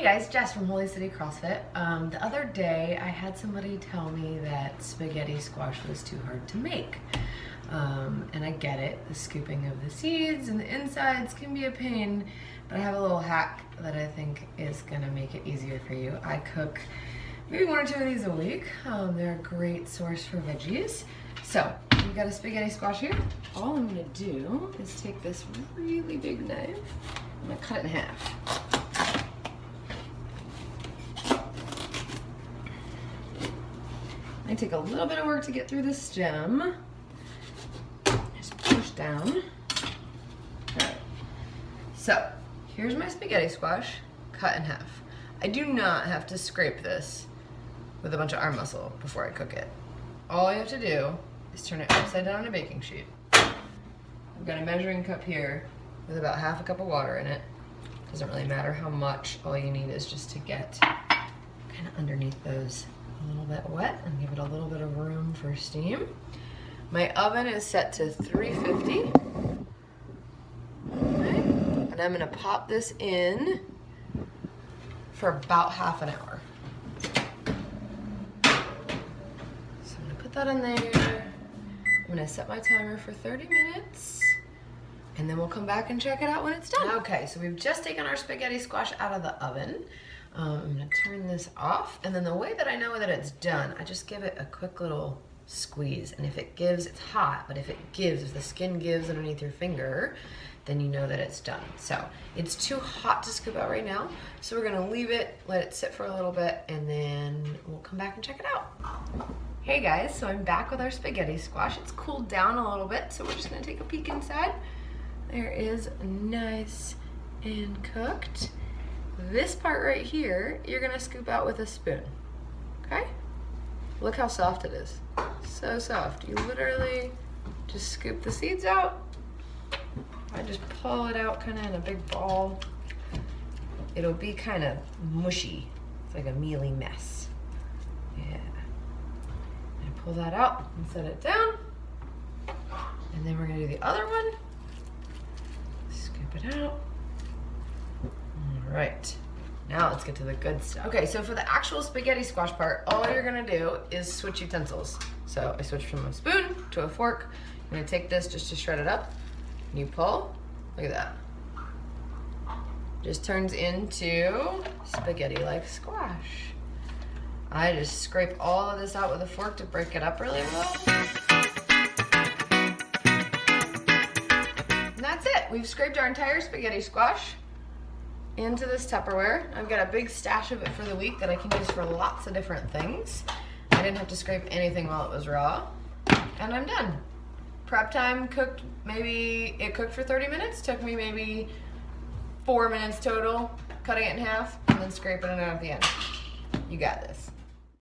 Hey guys, Jess from Holy City CrossFit. The other day I had somebody tell me that spaghetti squash was too hard to make. And I get it, the scooping of the seeds and the insides can be a pain, but I have a little hack that I think is gonna make it easier for you. I cook maybe 1 or 2 of these a week. They're a great source for veggies. So, we've got a spaghetti squash here. All I'm gonna do is take this really big knife, I'm gonna cut it in half. I take a little bit of work to get through the stem. Just push down. Alright. So, here's my spaghetti squash cut in half. I do not have to scrape this with a bunch of arm muscle before I cook it. All you have to do is turn it upside down on a baking sheet. I've got a measuring cup here with about half a cup of water in it. Doesn't really matter how much, all you need is just to get kind of underneath those a little bit wet and give it a little bit of room for steam. My oven is set to 350. Okay. And I'm gonna pop this in for about half an hour. So I'm gonna put that in there. I'm gonna set my timer for 30 minutes and then we'll come back and check it out when it's done. Okay, so we've just taken our spaghetti squash out of the oven. I'm gonna turn this off, and then the way that I know that it's done, I just give it a quick little squeeze, and if it gives, it's hot, but if it gives, if the skin gives underneath your finger, then you know that it's done. So it's too hot to scoop out right now, so we're gonna leave it, let it sit for a little bit, and then we'll come back and check it out. Hey guys, so I'm back with our spaghetti squash. It's cooled down a little bit, so we're just gonna take a peek inside. There is nice and cooked. This part right here, you're gonna scoop out with a spoon, okay? Look how soft it is. So soft. You literally just scoop the seeds out. I just pull it out kind of in a big ball. It'll be kind of mushy. It's like a mealy mess. Yeah. And pull that out and set it down. And then we're gonna do the other one. Scoop it out. All right, now let's get to the good stuff. Okay, so for the actual spaghetti squash part, all you're gonna do is switch utensils. So I switched from a spoon to a fork. I'm gonna take this just to shred it up. And you pull, look at that. Just turns into spaghetti-like squash. I just scrape all of this out with a fork to break it up really well. And that's it, we've scraped our entire spaghetti squash into this Tupperware. I've got a big stash of it for the week that I can use for lots of different things. I didn't have to scrape anything while it was raw. And I'm done. Prep time cooked, it cooked for 30 minutes. Took me maybe 4 minutes total, cutting it in half and then scraping it out at the end. You got this.